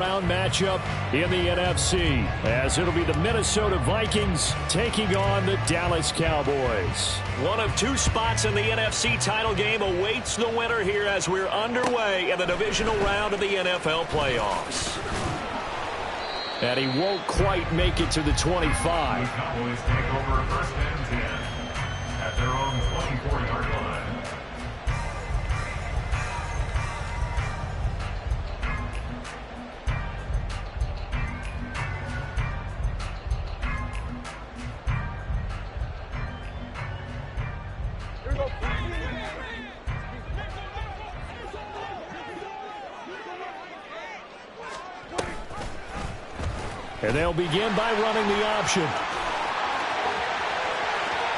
Round matchup in the NFC, as it'll be the Minnesota Vikings taking on the Dallas Cowboys. One of two spots in the NFC title game awaits the winner here as we're underway in the divisional round of the NFL playoffs. And he won't quite make it to the 25. The Cowboys take over first and 10 at their own 24-yard line. And they'll begin by running the option.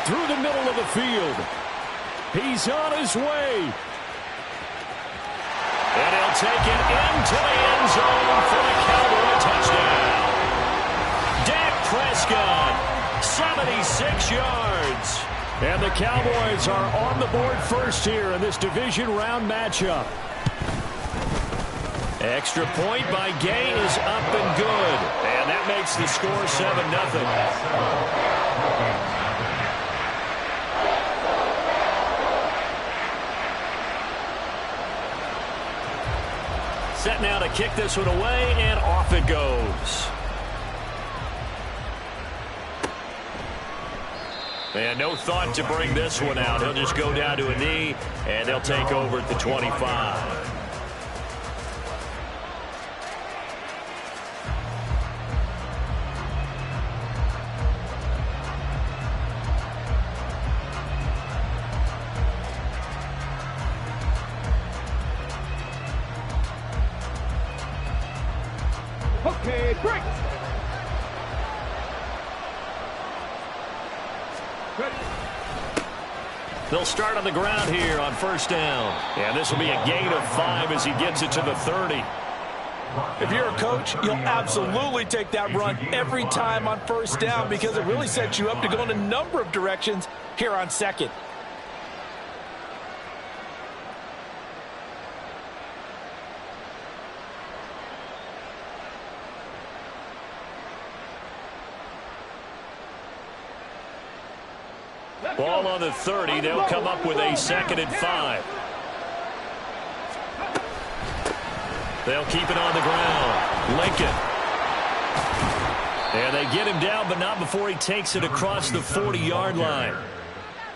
Through the middle of the field. He's on his way. And he'll take it into the end zone for the Cowboy touchdown. Dak Prescott, 76 yards. And the Cowboys are on the board first here in this division round matchup. Extra point by Gay is up and good. And that makes the score 7-0. Set now to kick this one away, and off it goes. And no thought to bring this one out. He'll just go down to a knee, and they'll take over at the 25. Okay, break. They'll start on the ground here on first down. And this will be a gain of 5 as he gets it to the 30. If you're a coach, you'll absolutely take that run every time on first down because it really sets you up to go in a number of directions here on second. Ball on the 30. They'll come up with a 2nd and 5. They'll keep it on the ground. Lincoln. And they get him down, but not before he takes it across the 40-yard line.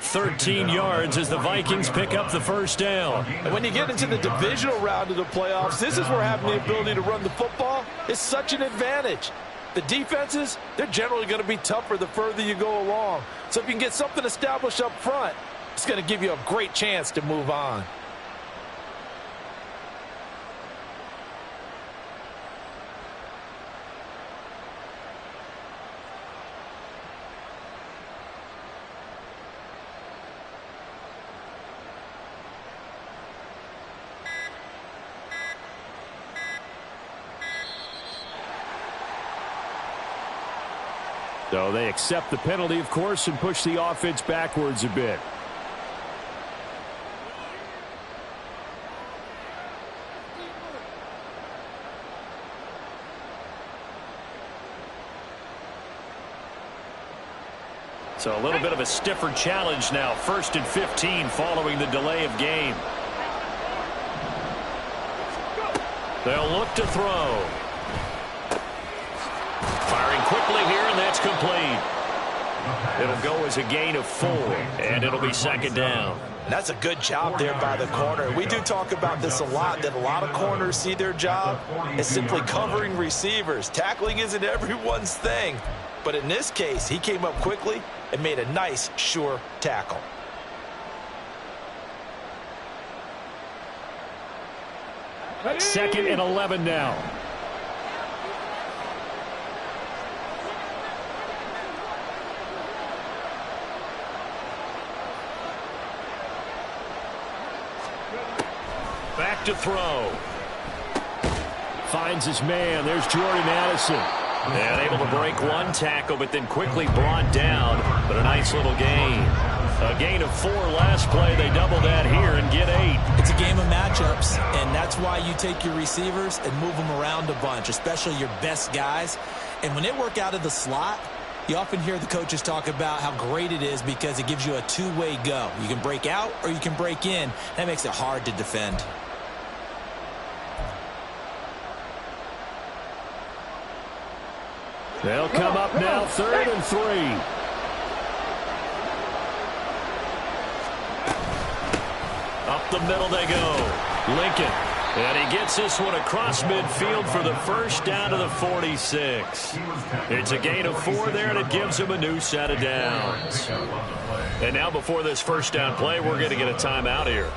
13 yards as the Vikings pick up the first down. And when you get into the divisional round of the playoffs, this is where having the ability to run the football is such an advantage. The defenses, they're generally going to be tougher the further you go along. So if you can get something established up front, it's going to give you a great chance to move on. So they accept the penalty, of course, and push the offense backwards a bit. So a little bit of a stiffer challenge now. 1st and 15 following the delay of game. They'll look to throw. Firing quickly here, and that's complete. It'll go as a gain of 4, and it'll be 2nd down. That's a good job there by the corner. We do talk about this a lot, that a lot of corners see their job as simply covering receivers. Tackling isn't everyone's thing. But in this case, he came up quickly and made a nice, sure tackle. Second and 11 now. Back to throw. Finds his man. There's Jordan Addison. And able to break one tackle, but then quickly brought down. But a nice little gain. A gain of 4 last play. They double that here and get 8. It's a game of matchups, and that's why you take your receivers and move them around a bunch, especially your best guys. And when they work out of the slot, you often hear the coaches talk about how great it is because it gives you a two-way go. You can break out or you can break in. That makes it hard to defend. They'll come up now, 3rd and 3. Up the middle they go. Lincoln. And he gets this one across midfield for the first down to the 46. It's a gain of 4 there, and it gives him a new set of downs. And now before this first down play, we're going to get a timeout here.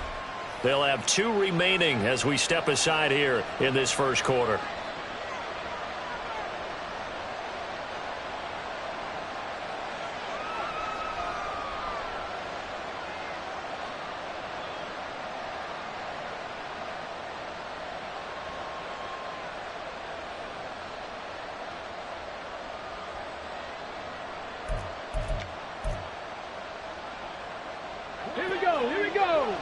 They'll have 2 remaining as we step aside here in this first quarter. Here we go, here we go.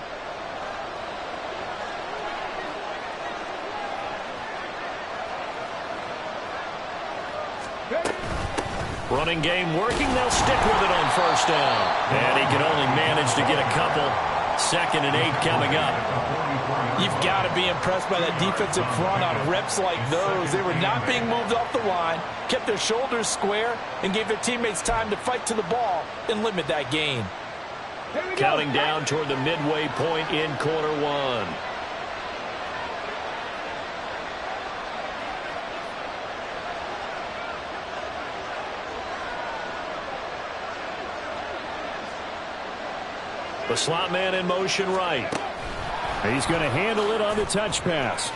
Running game working. They'll stick with it on first down. And he can only manage to get a couple. 2nd and 8 coming up. You've got to be impressed by that defensive front on reps like those. They were not being moved off the line, kept their shoulders square, and gave their teammates time to fight to the ball and limit that gain. Counting down toward the midway point in quarter 1. The slot man in motion right. He's going to handle it on the touch pass.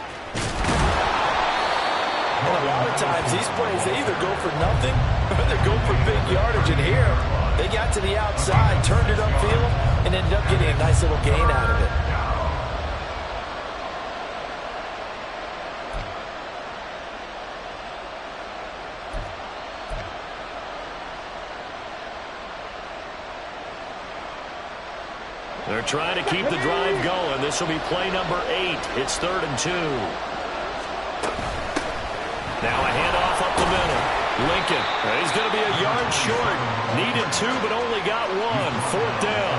And a lot of times these plays, they either go for nothing or they go for big yardage. And here, they got to the outside, turned it upfield, and ended up getting a nice little gain out of it. They're trying to keep the drive going. This will be play number 8. It's 3rd and 2. Now a handoff up the middle. Lincoln, he's going to be a yard short. Needed 2, but only got 1. 4th down.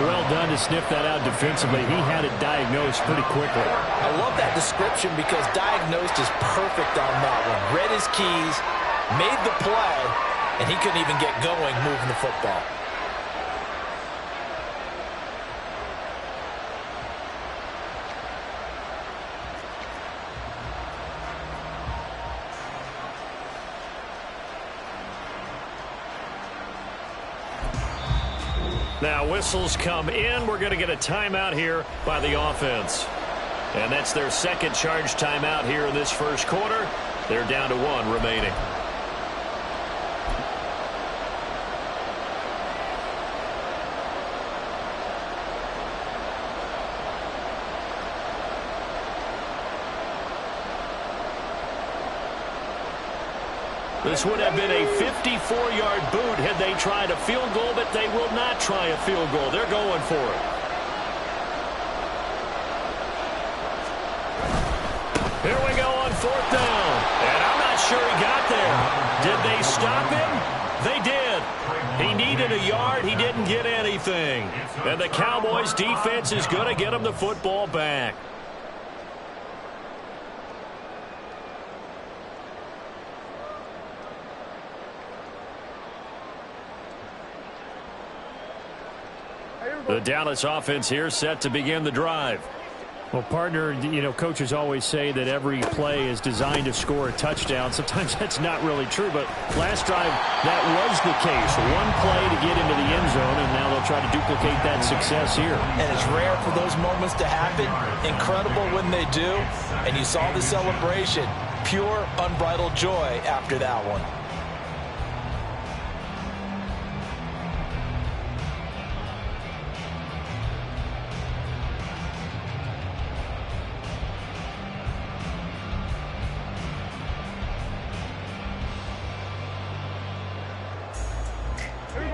Well done to sniff that out defensively. He had it diagnosed pretty quickly. I love that description because diagnosed is perfect on that one. Read his keys, made the play, and he couldn't even get going moving the football. Now whistles come in. We're going to get a timeout here by the offense. And that's their 2nd charge timeout here in this first quarter. They're down to 1 remaining. This would have been a 54-yard boot had they tried a field goal, but they will not try a field goal. They're going for it. Here we go on 4th down. And I'm not sure he got there. Did they stop him? They did. He needed a yard. He didn't get anything. And the Cowboys defense is going to get him the football back. The Dallas offense here set to begin the drive. Well, partner, you know, coaches always say that every play is designed to score a touchdown. Sometimes that's not really true, but last drive, that was the case. 1 play to get into the end zone, and now they'll try to duplicate that success here. And it's rare for those moments to happen. Incredible when they do. And you saw the celebration. Pure, unbridled joy after that one.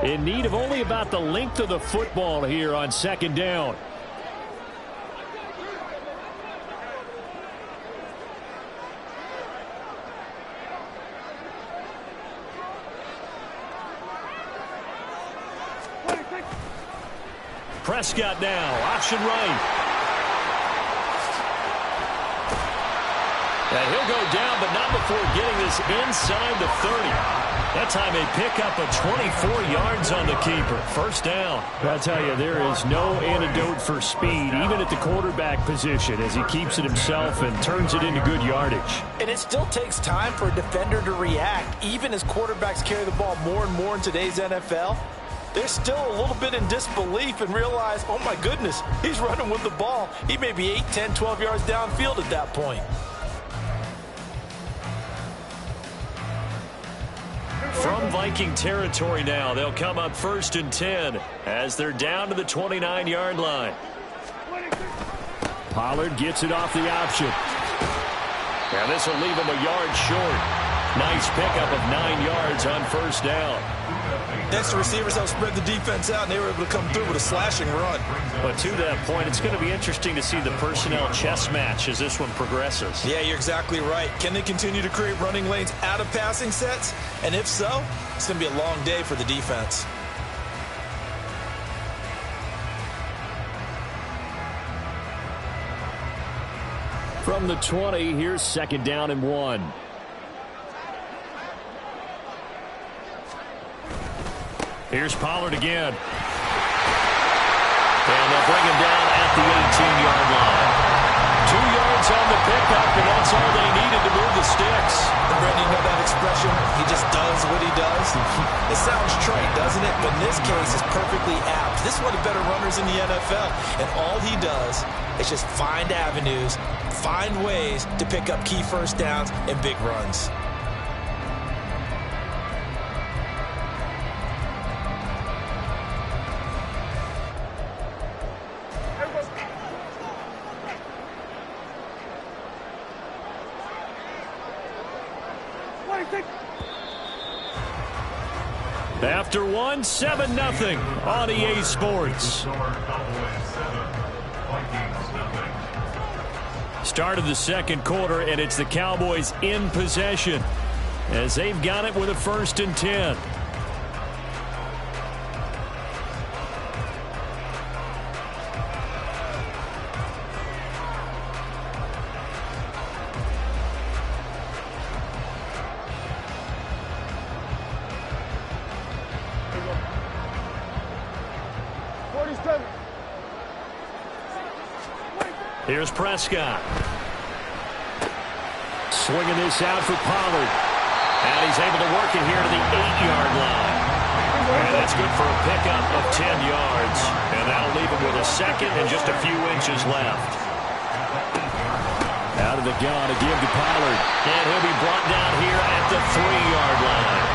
in need of only about the length of the football here on second down. Prescott now, option right. And he'll go down, but not before getting this inside the 30. That time a pickup of 24 yards on the keeper. First down. I'll tell you, there is no antidote for speed, even at the quarterback position, as he keeps it himself and turns it into good yardage. And it still takes time for a defender to react, even as quarterbacks carry the ball more and more in today's NFL. They're still a little bit in disbelief and realize, oh my goodness, he's running with the ball. He may be 8, 10, 12 yards downfield at that point. From Viking territory now, they'll come up 1st and 10 as they're down to the 29-yard line. Pollard gets it off the option. And this will leave him a yard short. Nice pickup of 9 yards on first down. Next, the receivers helped spread the defense out, and they were able to come through with a slashing run. But to that point, it's going to be interesting to see the personnel chess match as this one progresses. Yeah, you're exactly right. Can they continue to create running lanes out of passing sets? And if so, it's going to be a long day for the defense. From the 20, here's 2nd down and 1. Here's Pollard again. And they'll bring him down at the 18-yard line. 2 yards on the pickup, and that's all they needed to move the sticks. And Brandon, you know that expression, he just does what he does? It sounds trite, doesn't it? But in this case, it's perfectly apt. This is one of the better runners in the NFL. And all he does is just find avenues, find ways to pick up key first downs and big runs. After 1, 7-0 on EA Sports. Start of the second quarter, and it's the Cowboys in possession as they've got it with a 1st and 10. Here's Prescott. Swinging this out for Pollard. And he's able to work it here to the 8-yard line. And that's good for a pickup of 10 yards. And that'll leave him with a 2nd and just a few inches left. Out of the gun to give to Pollard. And he'll be brought down here at the 3-yard line.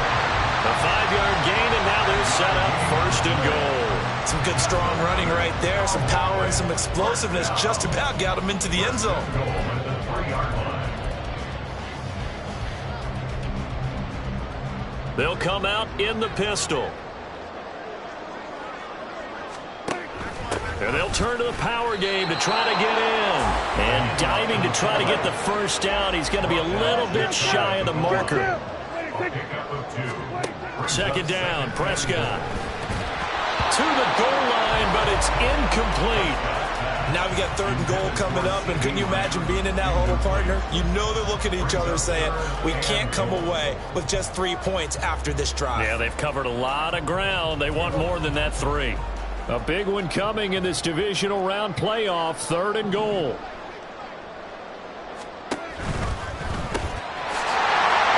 A 5-yard gain, and now they're set up 1st and goal. Some good, strong running right there. Some power and some explosiveness just about got him into the end zone. They'll come out in the pistol. And they'll turn to the power game to try to get in. And diving to try to get the first down. He's going to be a little bit shy of the marker. 2nd down, Prescott. To the goal line, but it's incomplete. Now we got 3rd and goal coming up, and can you imagine being in that huddle, partner? You know they're looking at each other saying, we can't come away with just 3 points after this drive. Yeah, they've covered a lot of ground. They want more than that 3. A big one coming in this divisional round playoff, 3rd and goal.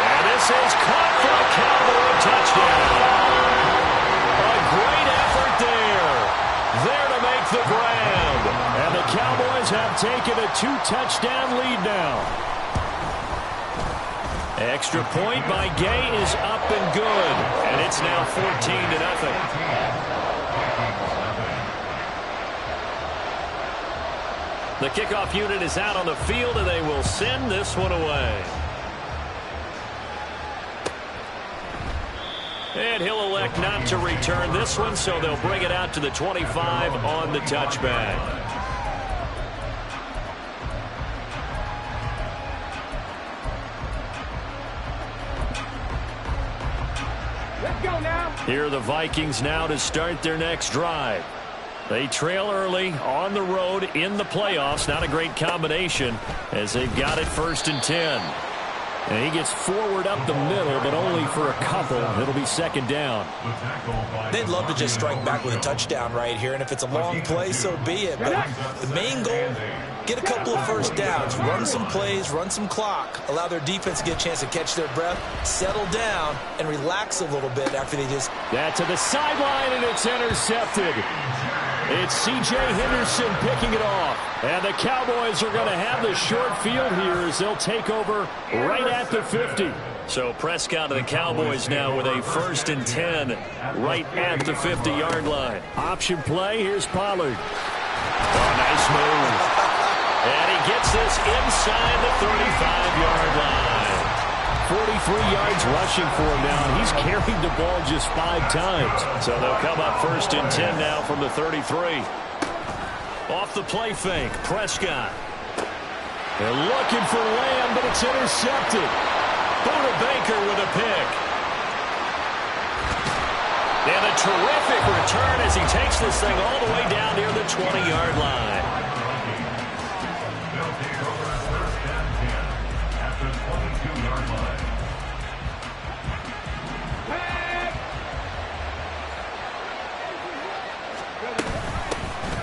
And this is caught for a Cowboy touchdown. A great effort there. There to make the grab. And the Cowboys have taken a 2-touchdown lead now. Extra point by Gay is up and good. And it's now 14-0. The kickoff unit is out on the field, and they will send this one away. And he'll elect not to return this one, so they'll bring it out to the 25 on the touchback. Let's go now. Here are the Vikings now to start their next drive. They trail early on the road in the playoffs. Not a great combination as they've got it 1st and 10. And he gets forward up the middle, but only for a couple. It'll be 2nd down. They'd love to just strike back with a touchdown right here, and if it's a long play, so be it. But the main goal, get a couple of 1st downs, run some plays, run some clock, allow their defense to get a chance to catch their breath, settle down, and relax a little bit after they just... That to the sideline, and it's intercepted. It's C.J. Henderson picking it off. And the Cowboys are going to have the short field here as they'll take over right at the 50. So Prescott and the Cowboys now with a 1st and 10 right at the 50-yard line. Option play. Here's Pollard. Oh, nice move. And he gets this inside the 35-yard line. 43 yards rushing for him now, and he's carried the ball just 5 times. So they'll come up 1st and 10 now from the 33. Off the play fake, Prescott. They're looking for Lamb, but it's intercepted. Buda Baker with a pick. And a terrific return as he takes this thing all the way down near the 20-yard line.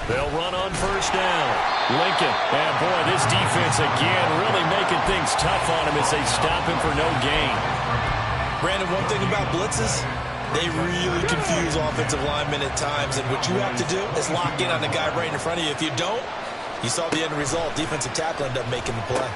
They'll run on 1st down. Lincoln. And boy, this defense again really making things tough on him as they stop him for no gain. Brandon, one thing about blitzes, they really confuse offensive linemen at times. And what you have to do is lock in on the guy right in front of you. If you don't, you saw the end result. Defensive tackle ended up making the play.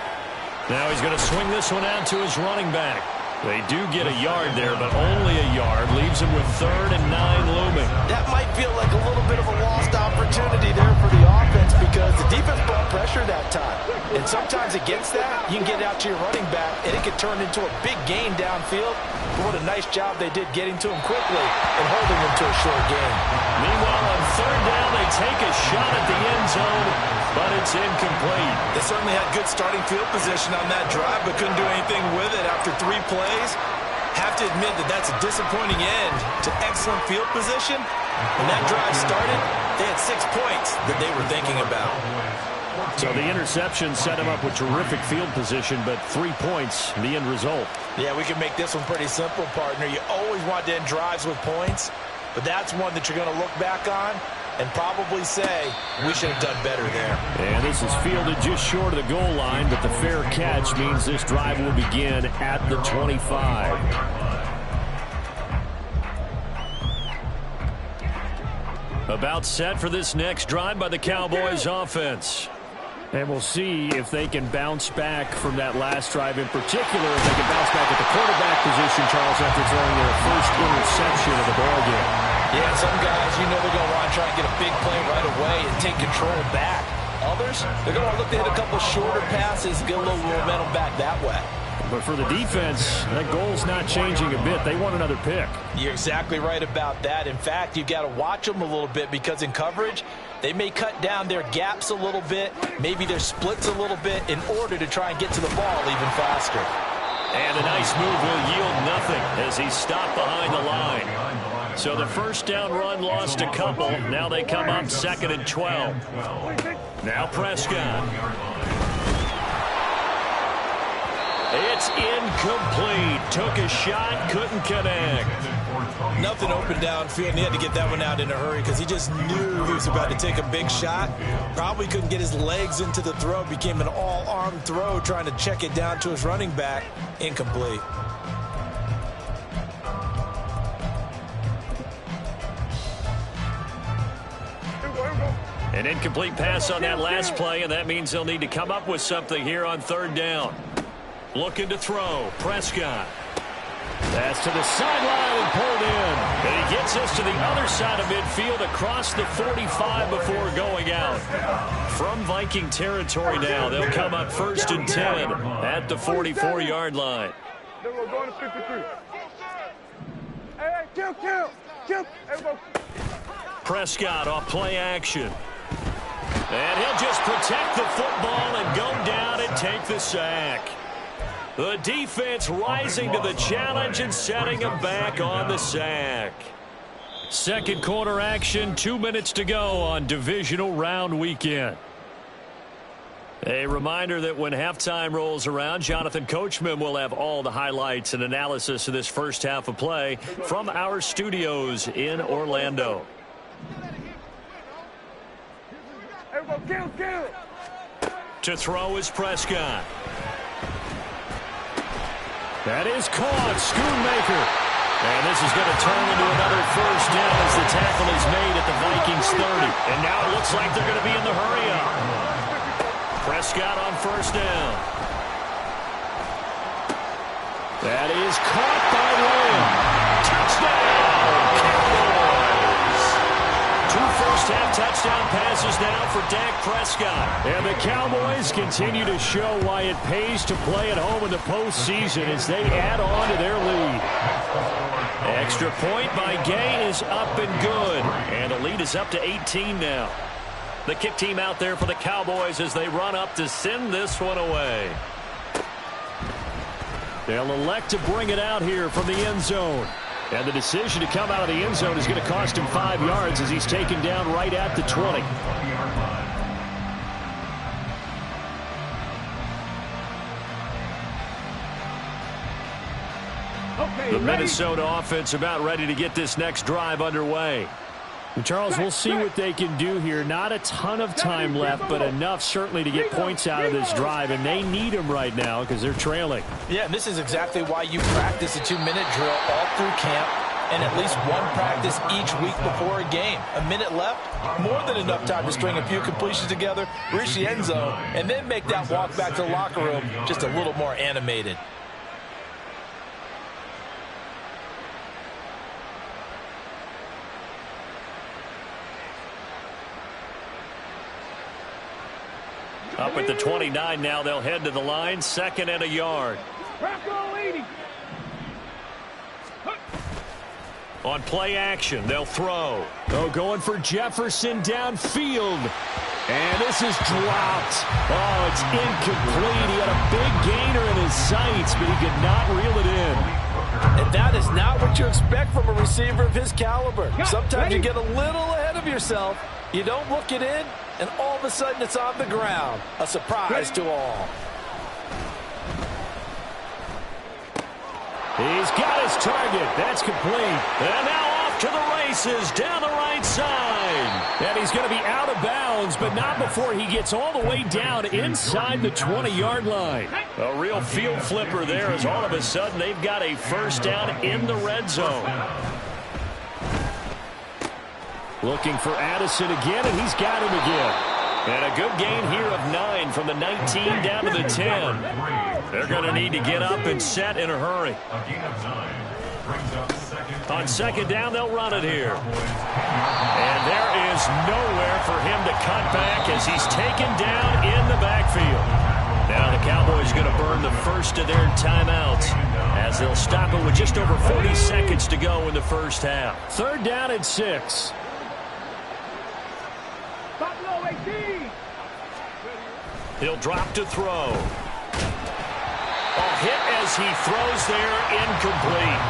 Now he's going to swing this one out to his running back. They do get a yard there, but only a yard. Leaves him with 3rd and 9 looming. That might feel like a little bit of a lost opportunity there for the offense because the defense brought pressure that time. And sometimes against that, you can get out to your running back, and it could turn into a big gain downfield. But what a nice job they did getting to him quickly and holding him to a short gain. Meanwhile, on 3rd down, they take a shot at the end zone, but it's incomplete. They certainly had good starting field position on that drive, but couldn't do anything with it after 3 plays. Have to admit that that's a disappointing end to excellent field position. When that drive started, they had 6 points that they were thinking about. So the interception set him up with terrific field position, but 3 points, the end result. Yeah, we can make this one pretty simple, partner. You always want to end drives with points, but that's one that you're going to look back on and probably say, we should have done better there. And this is fielded just short of the goal line, but the fair catch means this drive will begin at the 25. About set for this next drive by the Cowboys offense. And we'll see if they can bounce back from that last drive in particular, if they can bounce back at the quarterback position, Charles, after throwing their first interception of the ball game. Yeah, some guys, you know they're going to want to try and get a big play right away and take control back. Others, they're going to want to look to hit a couple shorter passes, get a little momentum back that way. But for the defense, that goal's not changing a bit. They want another pick. You're exactly right about that. In fact, you've got to watch them a little bit because in coverage, they may cut down their gaps a little bit, maybe their splits a little bit in order to try and get to the ball even faster. And a nice move will yield nothing as he's stopped behind the line. So the 1st down run lost a couple. Now they come up 2nd and 12. Now Prescott. It's incomplete. Took a shot, couldn't connect. Nothing open downfield, and he had to get that one out in a hurry because he just knew he was about to take a big shot. Probably couldn't get his legs into the throw. Became an all-arm throw trying to check it down to his running back. Incomplete. An incomplete pass on that last play, and that means they'll need to come up with something here on 3rd down. Looking to throw. Prescott. That's to the sideline and pulled in. And he gets us to the other side of midfield across the 45 before going out. From Viking territory now, they'll come up 1st and 10 at the 44-yard line. Then we're going to 53. Hey. Prescott off play action. And he'll just protect the football and go down and take the sack. The defense rising to the challenge and setting him back on the sack. Second quarter action, 2 minutes to go on divisional round weekend. A reminder that when halftime rolls around, Jonathan Coachman will have all the highlights and analysis of this first half of play from our studios in Orlando. To throw is Prescott. That is caught. Schoonmaker. And this is going to turn into another first down as the tackle is made at the Vikings 30. And now it looks like they're going to be in the hurry-up. Prescott on first down. That is caught by Lamb. Touchdown, Cowboys. 2 first-half touchdown passes now for Dak Prescott. And the Cowboys continue to show why it pays to play at home in the postseason as they add on to their lead. Extra point by Gay is up and good. And the lead is up to 18 now. The kick team out there for the Cowboys as they run up to send this one away. They'll elect to bring it out here from the end zone. And the decision to come out of the end zone is going to cost him 5 yards as he's taken down right at the 20. The Minnesota offense about ready to get this next drive underway. Charles, we'll see what they can do here. Not a ton of time left, but enough certainly to get points out of this drive, and they need them right now because they're trailing. Yeah, and this is exactly why you practice a 2-minute drill all through camp and at least one practice each week before a game. A minute left, more than enough time to string a few completions together, reach the end zone, and then make that walk back to the locker room just a little more animated. Up at the 29 now, they'll head to the line, 2nd and a yard. On play action, they'll throw. Oh, going for Jefferson downfield. And this is dropped. Oh, it's incomplete. He had a big gainer in his sights, but he could not reel it in. And that is not what you expect from a receiver of his caliber. Sometimes you get a little ahead of yourself. You don't look it in, and all of a sudden it's on the ground. A surprise to all. He's got his target. That's complete. And now off to the races down the right side. And he's going to be out of bounds, but not before he gets all the way down inside the 20-yard line. A real field flipper there as all of a sudden they've got a first down in the red zone. Looking for Addison again, and he's got him again. And a good gain here of 9 from the 19 down to the 10. They're going to need to get up and set in a hurry. On second down, they'll run it here. And there is nowhere for him to cut back as he's taken down in the backfield. Now the Cowboys going to burn the first of their timeouts as they'll stop it with just over 40 seconds to go in the first half. 3rd down and 6. He'll drop to throw. A hit as he throws there, incomplete.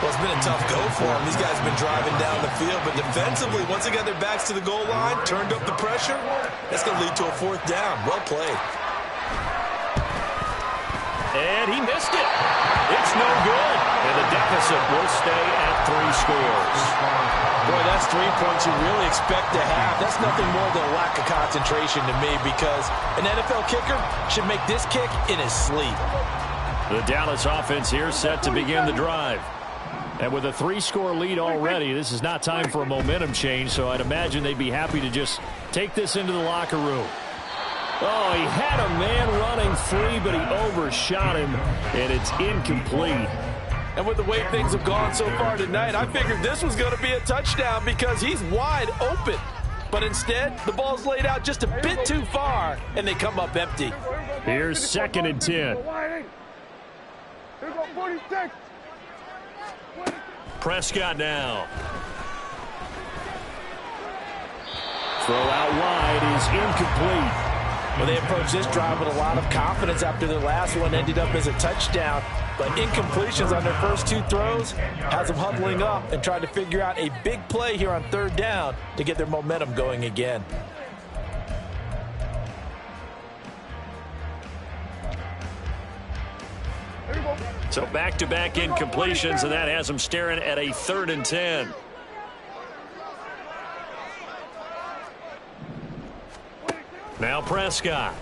Well, it's been a tough go for him. These guys have been driving down the field, but defensively, once they got their backs to the goal line, turned up the pressure, that's going to lead to a 4th down. Well played. And he missed it. It's no good. And the deficit will stay at 3 scores. Boy, that's 3 points you really expect to have. That's nothing more than a lack of concentration to me because an NFL kicker should make this kick in his sleep. The Dallas offense here set to begin the drive. And with a 3-score lead already, this is not time for a momentum change, so I'd imagine they'd be happy to just take this into the locker room. Oh, he had a man running free, but he overshot him, and it's incomplete. And with the way things have gone so far tonight, I figured this was going to be a touchdown because he's wide open. But instead, the ball's laid out just a bit too far, and they come up empty. Here's 2nd and 10. Here go 46. Prescott now. Throw out wide is incomplete. Well, they approached this drive with a lot of confidence after their last one ended up as a touchdown. But incompletions on their first two throws has them huddling up and trying to figure out a big play here on third down to get their momentum going again. So back-to-back incompletions, and that has them staring at a 3rd and 10. Now Prescott.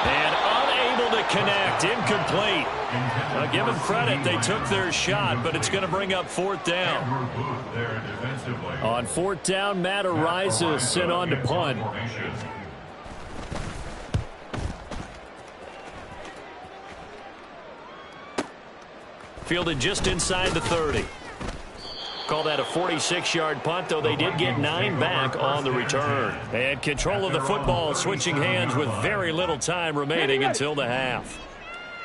And unable to connect. Incomplete. Now give them credit. They took their shot, but it's going to bring up 4th down. On 4th down, Matt Araiza sent on to punt. Fielded just inside the 30. Call that a 46-yard punt, though they did get 9 back on the return. And control of the football, switching hands with very little time remaining until the half.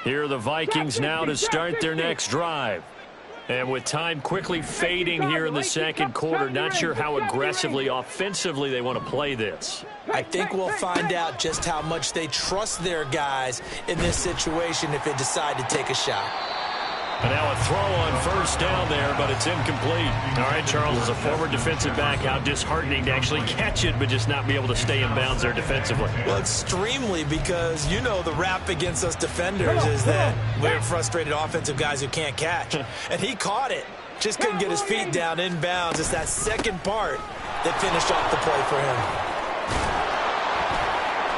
Here are the Vikings now to start their next drive. And with time quickly fading here in the second quarter, not sure how aggressively, offensively they want to play this. I think we'll find out just how much they trust their guys in this situation if they decide to take a shot. And now a throw on 1st down there, but it's incomplete. All right, Charles, as a forward defensive back, how disheartening to actually catch it, but just not be able to stay in bounds there defensively. Well, extremely, because you know the rap against us defenders is that we're frustrated offensive guys who can't catch. And he caught it. Just couldn't get his feet down in bounds. It's that second part that finished off the play for him.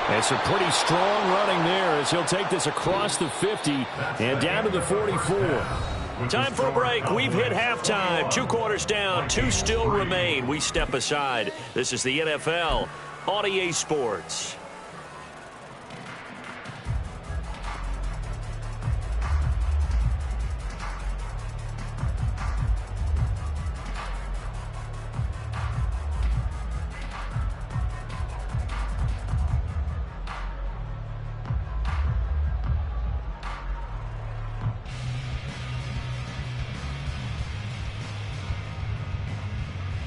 And some pretty strong running there as he'll take this across the 50 and down to the 44. Time for a break. We've hit halftime. 2 quarters down. 2 still remain. We step aside. This is the NFL on EA Sports.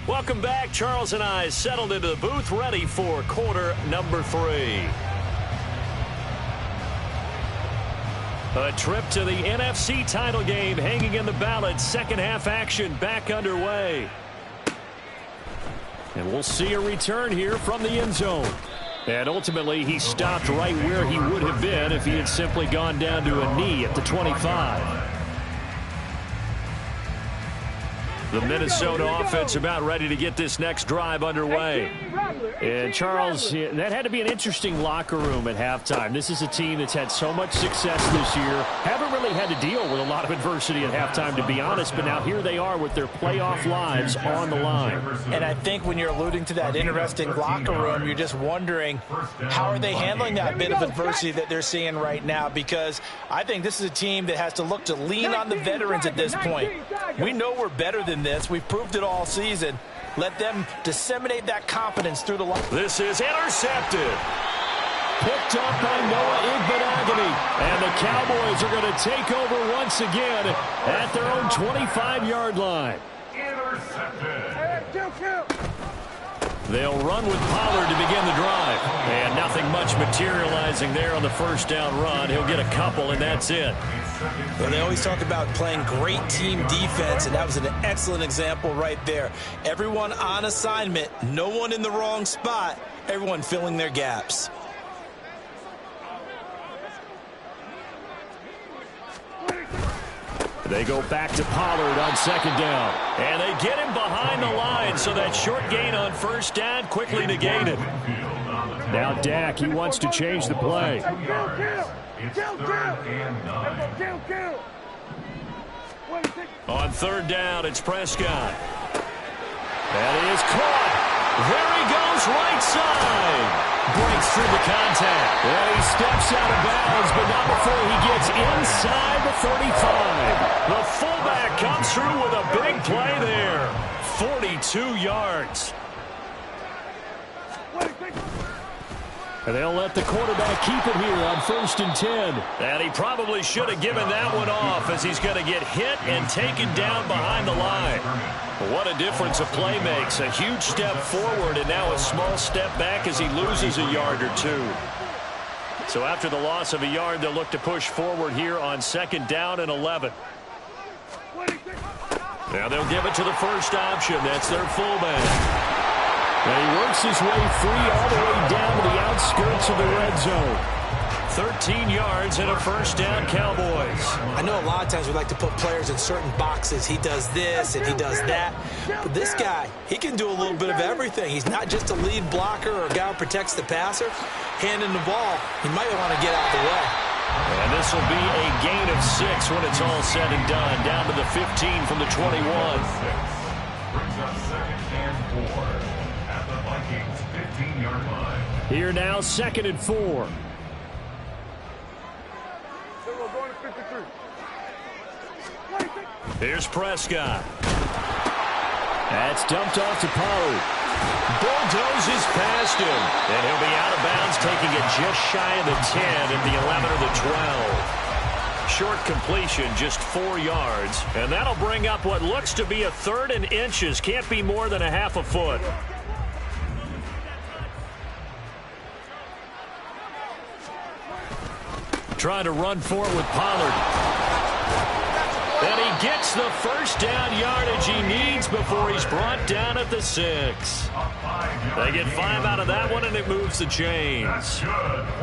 Welcome back. Charles and I settled into the booth, ready for quarter number 3. A trip to the NFC title game hanging in the balance. Second half action back underway. And we'll see a return here from the end zone. And ultimately, he stopped right where he would have been if he had simply gone down to a knee at the 25. The Minnesota offense about ready to get this next drive underway. And, Charles, that had to be an interesting locker room at halftime. This is a team that's had so much success this year. Haven't really had to deal with a lot of adversity at halftime, to be honest. But now here they are with their playoff lives on the line. And I think when you're alluding to that interesting locker room, you're just wondering how are they handling that bit of adversity that they're seeing right now, because I think this is a team that has to look to lean on the veterans at this point. We know we're better than this. We've proved it all season. Let them disseminate that confidence through the line. This is intercepted. Picked up by Noah Igbenogany. And the Cowboys are going to take over once again at their own 25-yard line. They'll run with Pollard to begin the drive. And nothing much materializing there on the first down run. He'll get a couple, and that's it. Well, they always talk about playing great team defense, and that was an excellent example right there. Everyone on assignment, no one in the wrong spot, everyone filling their gaps. They go back to Pollard on second down. And they get him behind the line, so that short gain on first down quickly negated. Now Dak, he wants to change the play. On third down, it's Prescott. That is caught. There he goes, right side. Breaks through the contact. And he steps out of bounds, but not before he gets inside the 35. The fullback comes through with a big play there. 42 yards. And they'll let the quarterback keep it here on 1st and 10. And he probably should have given that one off as he's going to get hit and taken down behind the line. What a difference a play makes. A huge step forward and now a small step back as he loses a yard or two. So after the loss of a yard, they'll look to push forward here on 2nd down and 11. Now they'll give it to the first option. That's their fullback. And he works his way free all the way down to the outskirts of the red zone. 13 yards and a first down, Cowboys. I know a lot of times we like to put players in certain boxes. He does this and he does that. But this guy, he can do a little bit of everything. He's not just a lead blocker or a guy who protects the passer. Handing the ball, he might want to get out of the way. And this will be a gain of 6 when it's all said and done. Down to the 15 from the 21. Brings up 2nd and 4 at the Vikings 15-yard line. Here now, 2nd and 4. Here's Prescott. That's dumped off to Pollard. Bulldozes past him. And he'll be out of bounds, taking it just shy of the 10 at the 11 or the 12. Short completion, just 4 yards. And that'll bring up what looks to be a 3rd and inches. Can't be more than a half a foot. Trying to run for it with Pollard. And he gets the first down yardage he needs before he's brought down at the 6. They get 5 out of that one, and it moves the chains.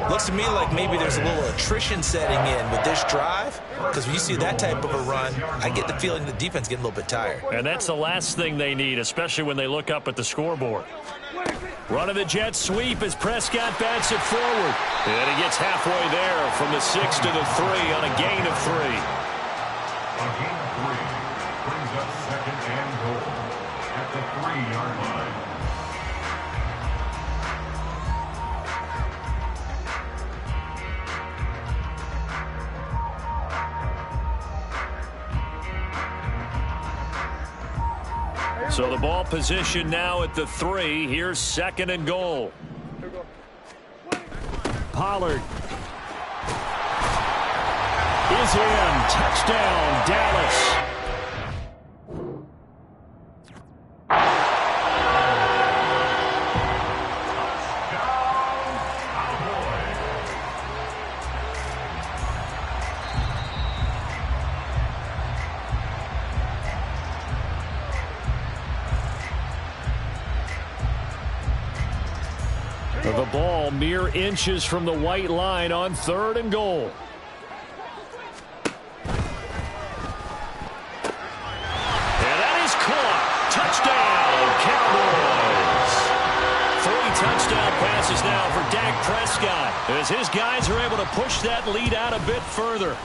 Looks to me like maybe there's a little attrition setting in with this drive, because when you see that type of a run, I get the feeling the defense getting a little bit tired. And that's the last thing they need, especially when they look up at the scoreboard. Running the jet sweep as Prescott bats it forward. And he gets halfway there from the 6 to the 3 on a gain of 3. A gain of 3 brings up 2nd and goal at the 3-yard line. So the ball position now at the 3. Here's 2nd and goal. Pollard is in. Touchdown, Dallas. The ball mere inches from the white line on 3rd and goal. And that is caught. Touchdown, Cowboys. 3 touchdown passes now for Dak Prescott as his guys are able to push that lead out a bit further.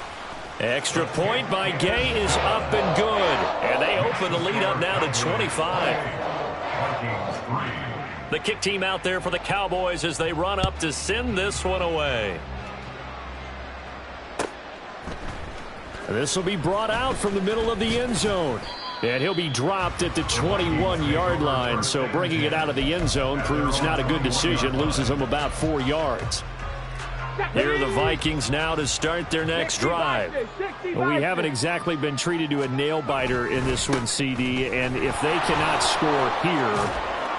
Extra point by Gay is up and good. And they open the lead up now to 25. The kick team out there for the Cowboys as they run up to send this one away. This will be brought out from the middle of the end zone. And he'll be dropped at the 21-yard line. So bringing it out of the end zone proves not a good decision. Loses him about 4 yards. Here are the Vikings now to start their next drive. Well, we haven't exactly been treated to a nail-biter in this one, CD. And if they cannot score here,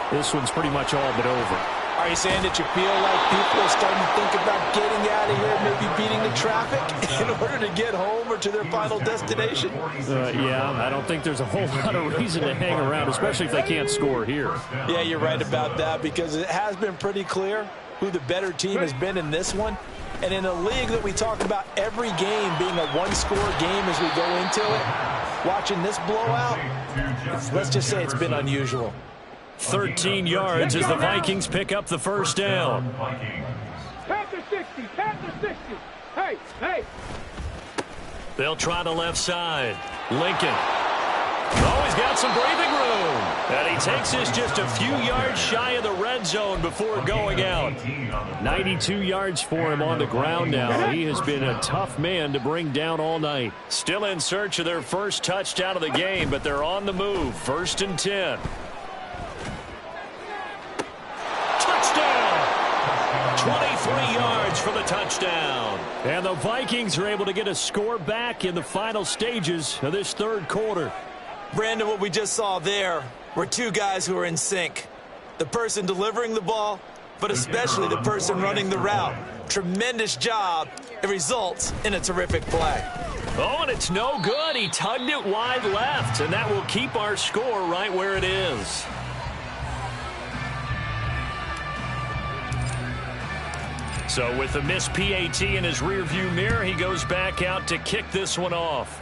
this one's pretty much all but over. Are you saying that you feel like people are starting to think about getting out of here, maybe beating the traffic in order to get home or to their final destination? Yeah, I don't think there's a whole lot of reason to hang around, especially if they can't score here. Yeah, you're right about that, because it has been pretty clear who the better team has been in this one. And in a league that we talk about every game being a one-score game as we go into it, watching this blowout, let's just say it's been unusual. 13 yards as the Vikings pick up the first down. Panther 60, Panther 60. Hey, hey. They'll try the left side. Lincoln. Oh, he's got some breathing room. And he takes this just a few yards shy of the red zone before going out. 92 yards for him on the ground now. He has been a tough man to bring down all night. Still in search of their first touchdown of the game, but they're on the move. 1st and 10. Touchdown! yards for the touchdown. And the Vikings are able to get a score back in the final stages of this third quarter. Brandon, what we just saw there were two guys who are in sync. The person delivering the ball, but especially the person running the route. Tremendous job. It results in a terrific play. Oh, and it's no good. He tugged it wide left, and that will keep our score right where it is. So with the missed PAT in his rearview mirror, he goes back out to kick this one off.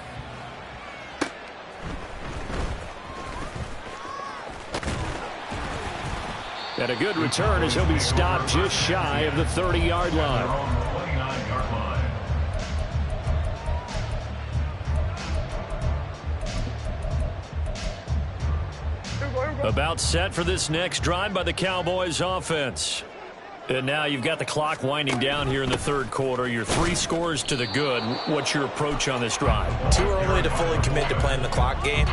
And a good return as he'll be stopped just shy of the 30-yard line. 29-yard line. About set for this next drive by the Cowboys offense. And now you've got the clock winding down here in the third quarter. Your 3 scores to the good. What's your approach on this drive? Too early to fully commit to playing the clock game.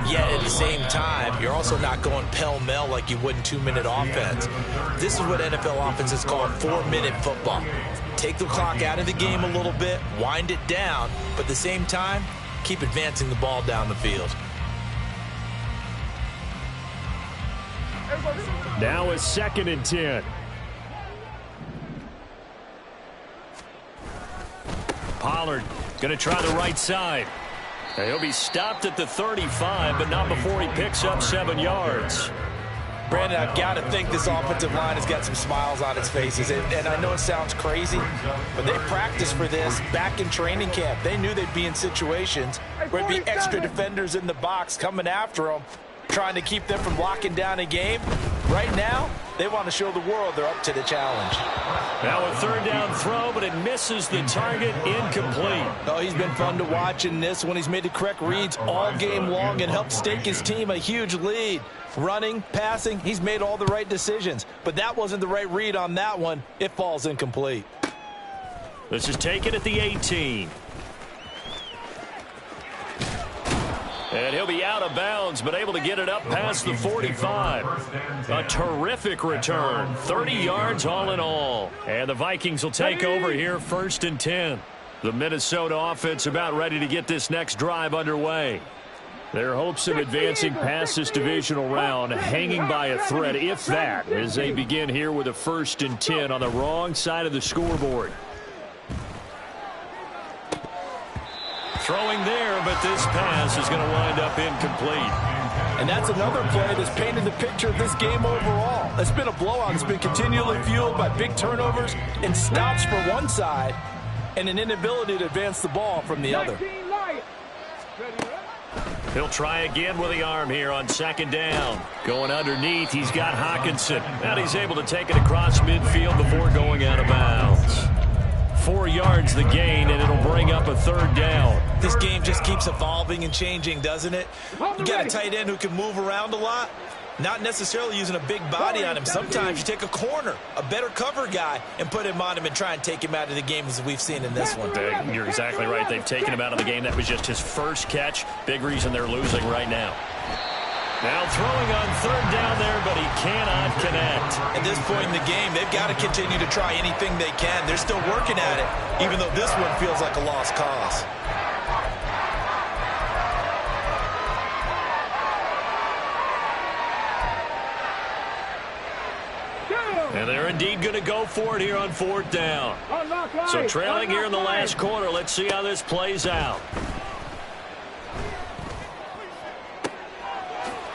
Yet at the same time, you're also not going pell-mell like you would in 2-minute offense. This is what NFL offenses call 4-minute football. Take the clock out of the game a little bit, wind it down, but at the same time, keep advancing the ball down the field. Now a 2nd and 10. Pollard going to try the right side. He'll be stopped at the 35, but not before he picks up 7 yards. Brandon, I've got to think this offensive line has got some smiles on its faces. And I know it sounds crazy, but they practiced for this back in training camp. They knew they'd be in situations where there'd be extra defenders in the box coming after them, trying to keep them from locking down a game. Right now, they want to show the world they're up to the challenge. Now a 3rd down throw, but it misses the target, incomplete. Oh, he's been fun to watch in this one. He's made the correct reads all game long and helped stake his team a huge lead. Running, passing, he's made all the right decisions. But that wasn't the right read on that one. It falls incomplete. This is taken at the 18. And he'll be out of bounds, but able to get it up past the 45. A terrific return. 30 yards all in all. And the Vikings will take over here 1st and 10. The Minnesota offense about ready to get this next drive underway. Their hopes of advancing past this divisional round hanging by a thread, if that, as they begin here with a 1st and 10 on the wrong side of the scoreboard. Throwing there, but this pass is going to wind up incomplete. And that's another play that's painted the picture of this game overall. It's been a blowout. It's been continually fueled by big turnovers and stops for one side and an inability to advance the ball from the other. He'll try again with the arm here on 2nd down. Going underneath, he's got Hockenson. And he's able to take it across midfield before going out of bounds. 4 yards the gain, and it'll bring up a 3rd down. This game just keeps evolving and changing, doesn't it? You got a tight end who can move around a lot, not necessarily using a big body on him. Sometimes you take a corner, a better cover guy, and put him on him and try and take him out of the game as we've seen in this one. You're exactly right. They've taken him out of the game. That was just his first catch. Big reason they're losing right now. Now throwing on 3rd down there, but he cannot connect. At this point in the game, they've got to continue to try anything they can. They're still working at it, even though this one feels like a lost cause. And they're indeed going to go for it here on 4th down. So trailing here in the last quarter, let's see how this plays out.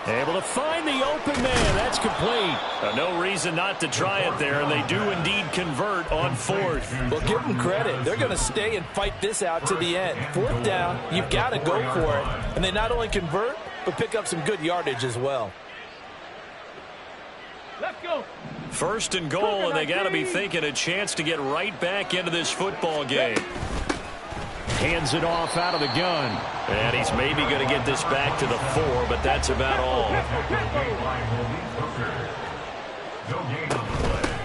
Able to find the open man. That's complete. No reason not to try it there, and they do indeed convert on 4th. Well, give them credit. They're going to stay and fight this out to the end. 4th down, you've got to go for it. And they not only convert, but pick up some good yardage as well. Let's go. 1st and goal, and they got to be thinking a chance to get right back into this football game. Hands it off out of the gun. And he's maybe going to get this back to the 4, but that's about all.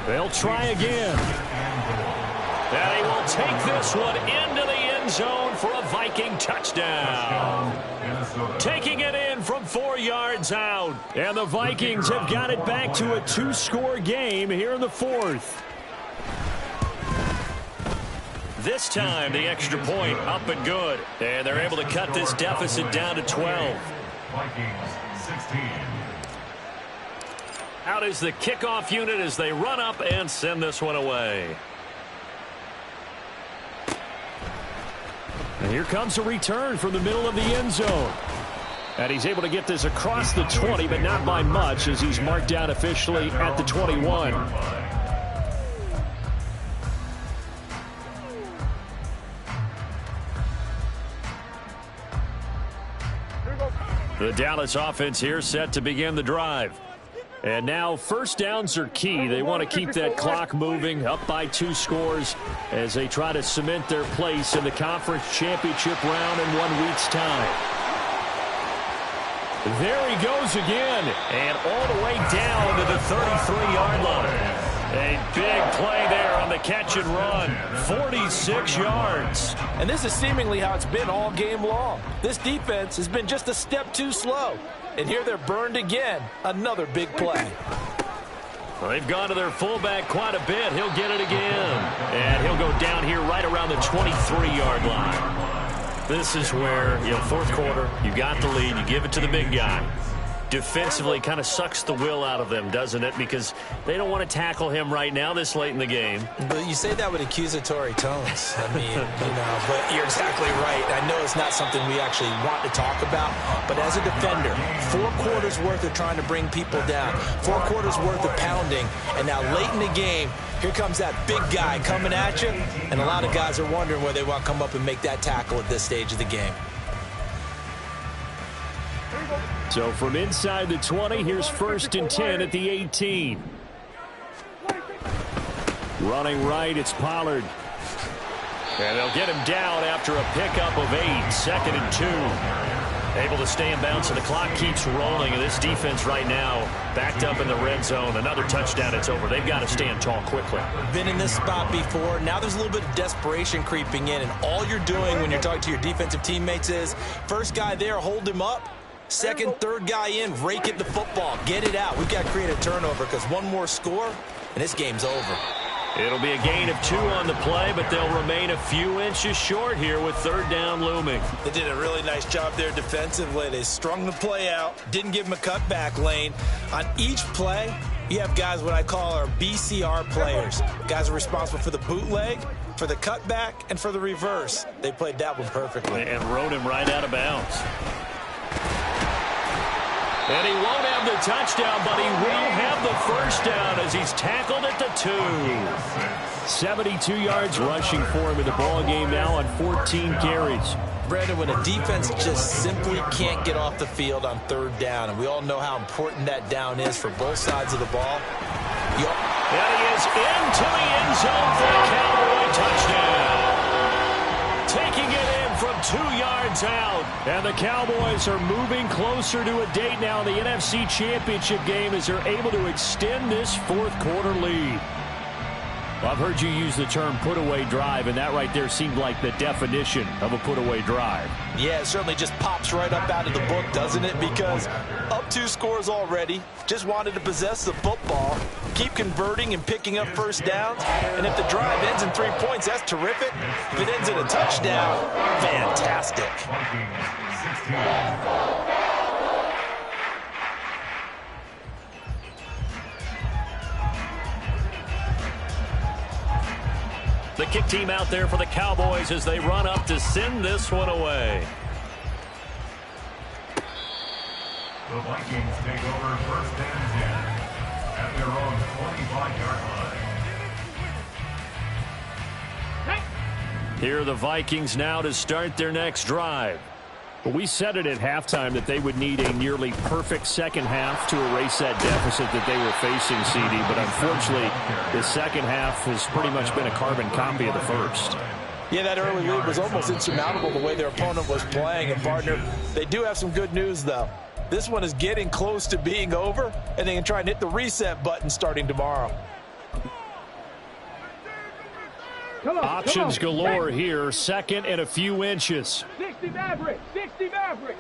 They'll try again. And he will take this one into the end zone for a Viking touchdown. Taking it in from 4 yards out. And the Vikings have got it back to a 2-score game here in the 4th. This time, the extra point up and good. And they're able to cut this deficit down to 12. Vikings 16. Out is the kickoff unit as they run up and send this one away. And here comes a return from the middle of the end zone. And he's able to get this across the 20, but not by much, as he's marked down officially at the 21. The Dallas offense here set to begin the drive. And now first downs are key. They want to keep that clock moving, up by 2 scores as they try to cement their place in the conference championship round in 1 week's time. There he goes again, and all the way down to the 33-yard line. A big play there on the catch and run, 46 yards. And this is seemingly how it's been all game long. This defense has been just a step too slow. And here they're burned again. Another big play. Well, they've gone to their fullback quite a bit. He'll get it again. And he'll go down here right around the 23-yard line. This is where, fourth quarter, you got the lead, you give it to the big guy. Defensively kind of sucks the will out of them, doesn't it? Because they don't want to tackle him right now this late in the game. But you say that with accusatory tones. I mean, but you're exactly right. I know it's not something we actually want to talk about, but as a defender, 4 quarters worth of trying to bring people down, 4 quarters worth of pounding, and now late in the game, here comes that big guy coming at you, and a lot of guys are wondering where they want to come up and make that tackle at this stage of the game. So from inside the 20, here's 1st and 10 at the 18. Running right, it's Pollard. And they'll get him down after a pickup of 8, 2nd and 2. Able to stay in bounds, and the clock keeps rolling. And this defense right now backed up in the red zone. Another touchdown, it's over. They've got to stand tall quickly. Been in this spot before. Now there's a little bit of desperation creeping in, and all you're doing when you're talking to your defensive teammates is, first guy there, hold him up. Second, third guy in, rake at the football. Get it out. We've got to create a turnover because one more score, and this game's over. It'll be a gain of 2 on the play, but they'll remain a few inches short here with 3rd down looming. They did a really nice job there defensively. They strung the play out, didn't give him a cutback lane. On each play, you have guys what I call our BCR players. Guys are responsible for the bootleg, for the cutback, and for the reverse. They played that one perfectly. And rode him right out of bounds. And he won't have the touchdown, but he will have the first down as he's tackled at the 2. 72 yards rushing for him in the ball game now on 14 carries. Brandon, when a defense just simply can't get off the field on 3rd down, and we all know how important that down is for both sides of the ball. And he is into the end zone for a Cowboy touchdown. Taking it in from 2 yards out. And the Cowboys are moving closer to a date now in the NFC Championship game as they're able to extend this 4th quarter lead. Well, I've heard you use the term put-away drive, and that right there seemed like the definition of a put-away drive. Yeah, it certainly just pops right up out of the book, doesn't it? Because up 2 scores already, just wanted to possess the football, keep converting and picking up first downs, and if the drive ends in 3 points, that's terrific. If it ends in a touchdown, fantastic. The kick team out there for the Cowboys as they run up to send this one away. The Vikings take over 1st and 10 at their own 25-yard line. Here are the Vikings now to start their next drive. Well, we said it at halftime that they would need a nearly perfect second half to erase that deficit that they were facing, CD. But unfortunately, the second half has pretty much been a carbon copy of the first. Yeah, that early lead was almost insurmountable the way their opponent was playing. And, partner, they do have some good news, though. This one is getting close to being over, and they can try and hit the reset button starting tomorrow. Options galore here. 2nd and a few inches. 60 Maverick, 60 Maverick.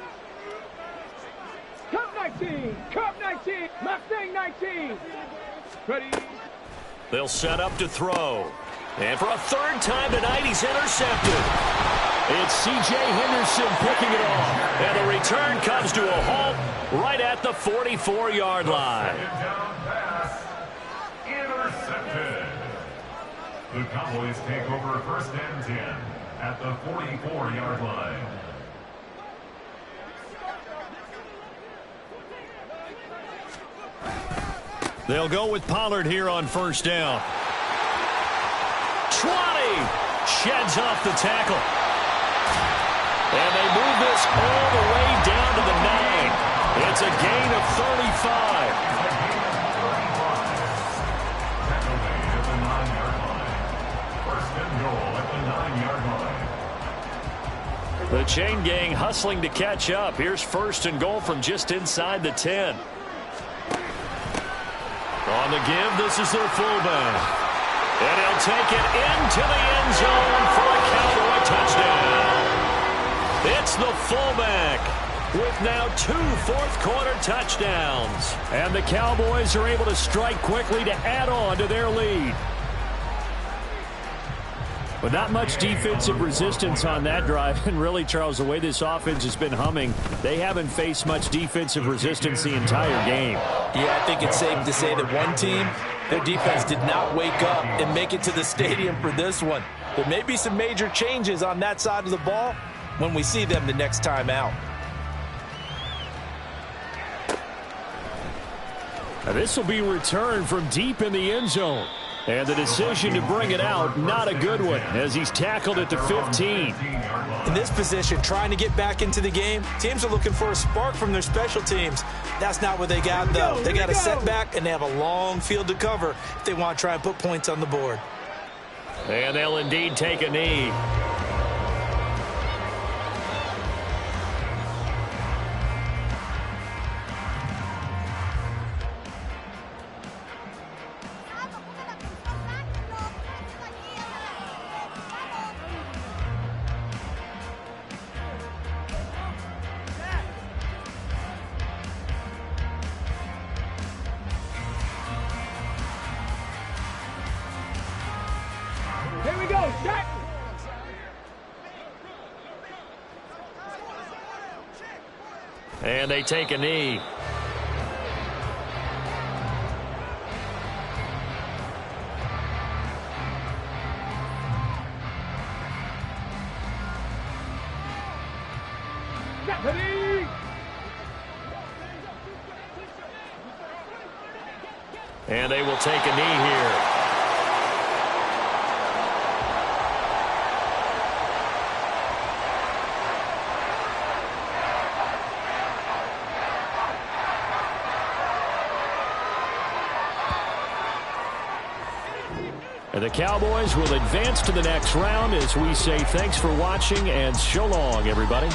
Cup 19, Cup 19, Mustang 19. Ready. They'll set up to throw. And for a third time tonight, he's intercepted. It's C.J. Henderson picking it off. And the return comes to a halt right at the 44-yard line. Down pass. Intercepted. The Cowboys take over 1st and 10 at the 44-yard line. They'll go with Pollard here on 1st down. 20. Sheds off the tackle. And they move this all the way down to the 9. It's a gain of 35. The chain gang hustling to catch up. Here's 1st and goal from just inside the 10. On the give, this is their fullback. And he'll take it into the end zone for a Cowboy touchdown. It's the fullback with now 2 fourth-quarter touchdowns. And the Cowboys are able to strike quickly to add on to their lead. But not much defensive resistance on that drive. And really, Charles, the way this offense has been humming, they haven't faced much defensive resistance the entire game. Yeah, I think it's safe to say that one team, their defense did not wake up and make it to the stadium for this one. There may be some major changes on that side of the ball when we see them the next time out. Now, this will be returned from deep in the end zone. And the decision to bring it out, not a good one, as he's tackled at the 15. In this position, trying to get back into the game, teams are looking for a spark from their special teams. That's not what they got, though. They got a setback, and they have a long field to cover if they want to try and put points on the board. And they'll indeed take a knee. Here we go, shot. And they take a knee. And they will take a knee here. And the Cowboys will advance to the next round as we say thanks for watching and so long, everybody.